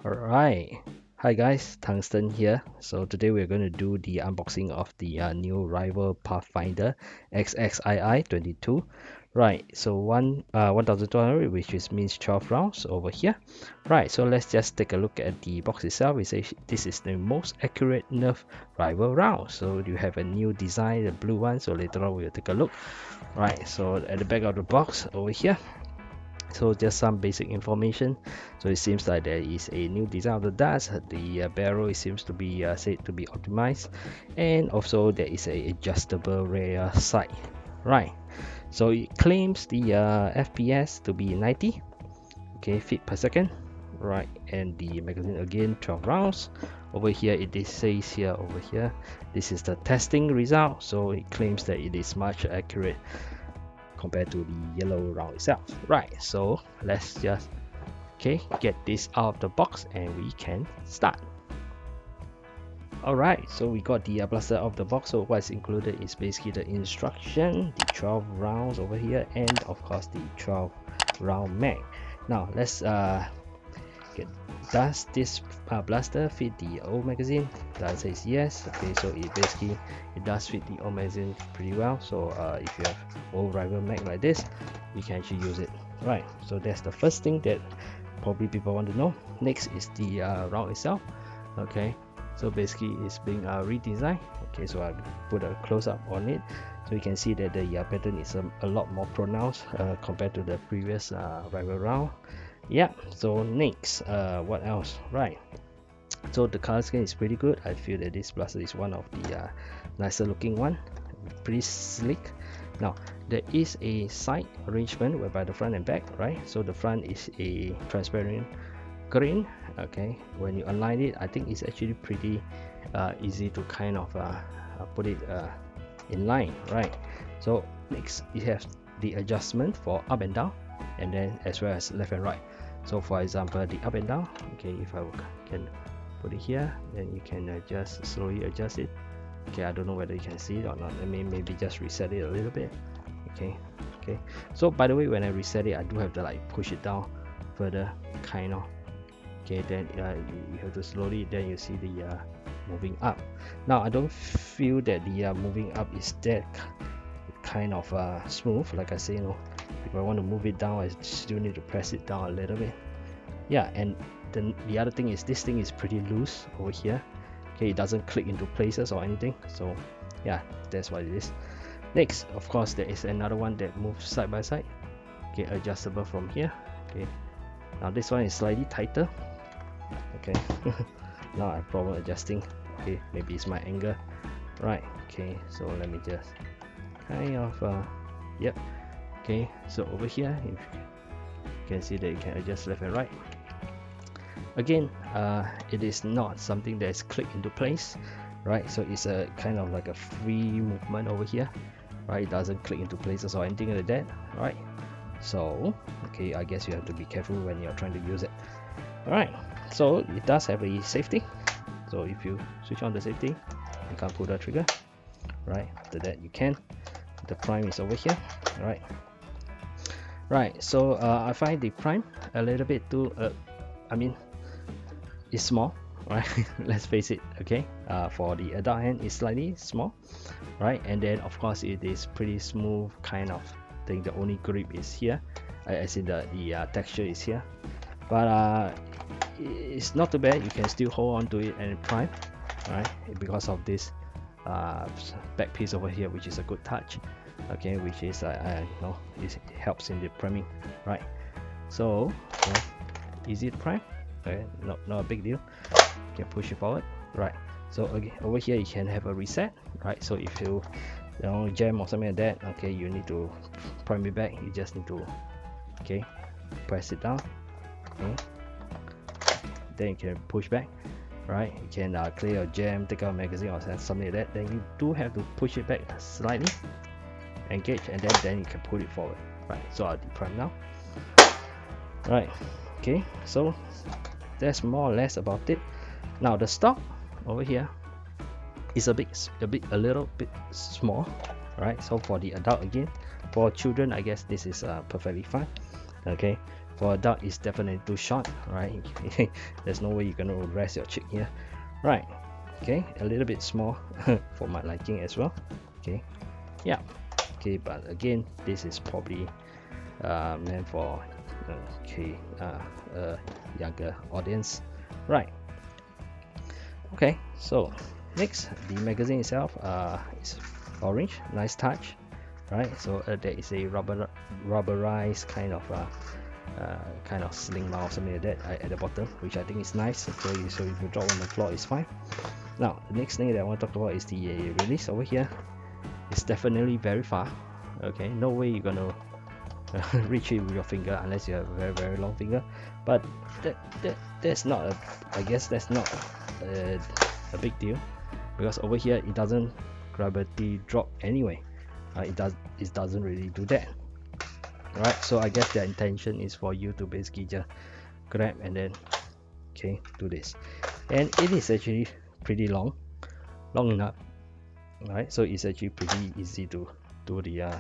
Alright, hi guys, Tungsten here. So today we're going to do the unboxing of the new Rival Pathfinder XXII-1200. Right, so 1200, which means 12 rounds over here. Right, so let's just take a look at the box itself. It says this is the most accurate Nerf Rival round. So you have a new design, the blue one. So later on we'll take a look. Right, so at the back of the box over here, so just some basic information. So it seems like there is a new design of the darts. The barrel seems to be said to be optimized, and also there is a adjustable rear sight. Right, so it claims the FPS to be 90 feet per second. Right, and the magazine again 12 rounds. Over here it says here over here, this is the testing result. So it claims that it is much accurate compared to the yellow round itself. Right, so let's just get this out of the box and we can start. Alright, so we got the blaster out of the box. So what's included is basically the instruction, the 12 rounds over here, and of course the 12 round mag. Now let's does this blaster fit the old magazine? That says yes. Okay, so it does fit the old magazine pretty well. So if you have old Rival mag like this, you can actually use it. Right, so that's the first thing that probably people want to know. Next is the round itself. Okay, so basically it's being redesigned. Okay, so I put a close-up on it, so you can see that the pattern is a lot more pronounced compared to the previous Rival round. Yeah, so next, what else? Right, so the color scheme is pretty good. I feel that this blaster is one of the nicer looking one, pretty slick. Now there is a side arrangement whereby the front and back, right? So the front is a transparent green. Okay, when you align it, I think it's actually pretty easy to kind of put it in line, right? So next you have the adjustment for up and down, and then as well as left and right. So for example, the up and down, okay, if I can put it here, then you can just slowly adjust it. Okay, I don't know whether you can see it or not. Let me maybe just reset it a little bit. Okay, so by the way, when I reset it, I do have to like push it down further, kind of. Okay, then you have to slowly, then you see the moving up. Now I don't feel that the moving up is that kind of smooth. Like I say, if I want to move it down, I still need to press it down a little bit. Yeah, and then the other thing is this thing is pretty loose over here. Okay, it doesn't click into places or anything. So yeah, that's what it is. Next, of course, there is another one that moves side by side. Okay, adjustable from here. Okay, now this one is slightly tighter. Okay, now I have problem adjusting. Okay, maybe it's my angle. Right, okay, so let me just kind of yep. Okay, so over here if you can see that you can adjust left and right. Again, it is not something that is clicked into place, right? So it's a kind of like a free movement over here, right? It doesn't click into places or anything like that, right? So okay, I guess you have to be careful when you're trying to use it. All right, so it does have a safety. So if you switch on the safety, you can't pull the trigger, right? After that you can. The prime is over here, right? So I find the prime a little bit too I mean, it's small, right? Let's face it. Okay, for the adult hand it's slightly small, right? And then of course it is pretty smooth kind of thing. The only grip is here, as in the texture is here, but it's not too bad. You can still hold on to it and prime, right? Because of this back piece over here, which is a good touch. Okay, which is it helps in the priming, right? So easy to prime. Okay, not a big deal. You can push it forward, right? So again, over here you can have a reset, right? So if you jam or something like that, okay, you need to prime it back. You just need to press it down. Okay, then you can push back, right? You can clear your jam, take out a magazine or something like that. Then you do have to push it back slightly, engage, and then you can pull it forward, right? So I'll deprime now, right? Okay, so that's more or less about it. Now the stock over here is a little bit small, right? So for the adult again, For children, I guess this is perfectly fine. Okay, for adult, it's definitely too short, right? There's no way you're gonna rest your chick here, right? Okay, a little bit small for my liking as well. Okay, yeah. Okay, but again, this is probably meant for younger audience, right? Okay, so next, the magazine itself is orange, nice touch, right? So there is a rubberized kind of sling mount, something like that at the bottom, which I think is nice. So if you drop on the floor, it's fine. Now the next thing that I want to talk about is the release over here. It's definitely very far. Okay, no way you're gonna reach it with your finger unless you have a very long finger. But that's not a, I guess that's not a big deal, because over here it doesn't gravity drop anyway. It doesn't really do that. Right, so I guess the intention is for you to basically just grab and then do this, and it is actually pretty long enough. Right, so it's actually pretty easy to do the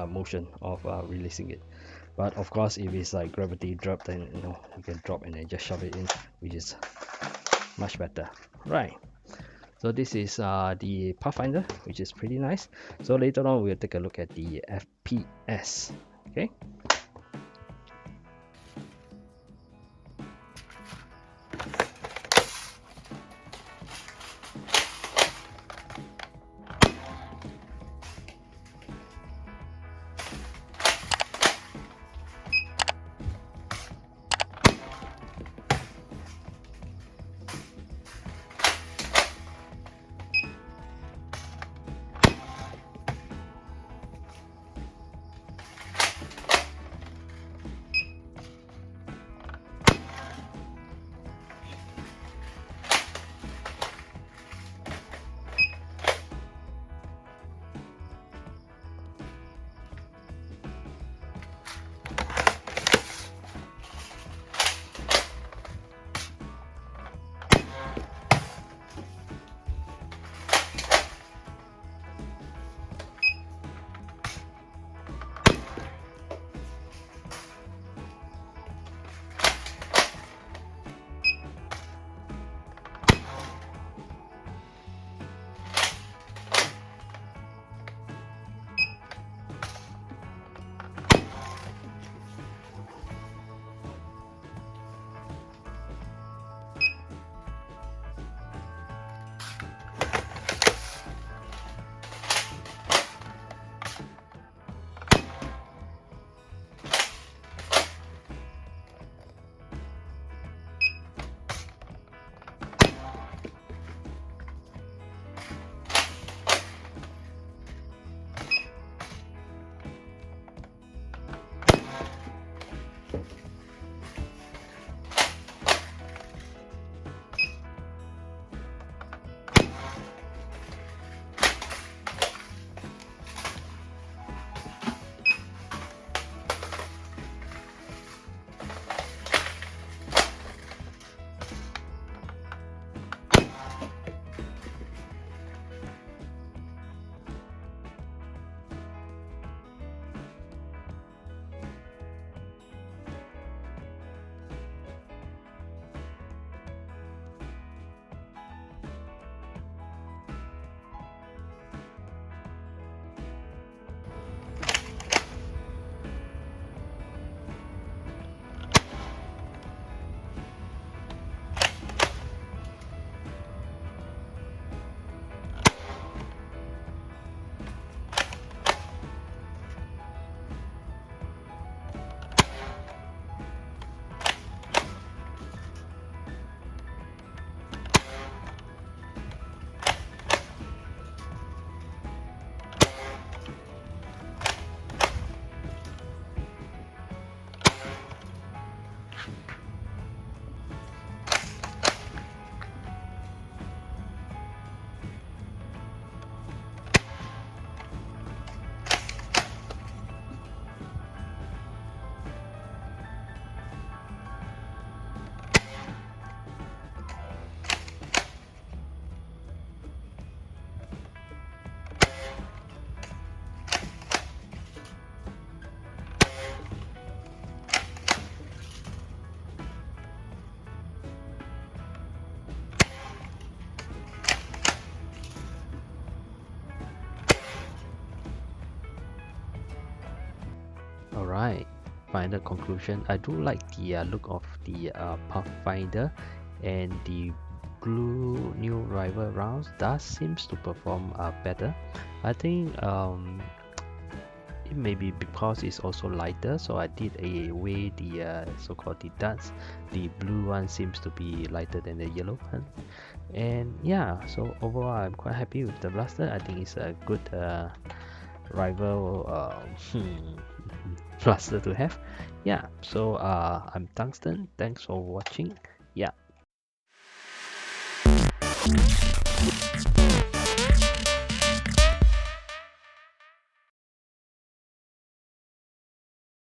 motion of releasing it. But of course, if it's like gravity drop, then you can drop and then just shove it in, which is much better, right? So this is the Pathfinder, which is pretty nice. So later on we'll take a look at the FPS. Okay, final conclusion, I do like the look of the Pathfinder, and the blue new rival rounds does seems to perform better. I think it may be because it's also lighter, so I did a way the so-called the darts. The blue one seems to be lighter than the yellow one, and yeah, so overall I'm quite happy with the blaster. I think it's a good rival blaster to have. Yeah, so I'm Tungsten, thanks for watching. Yeah.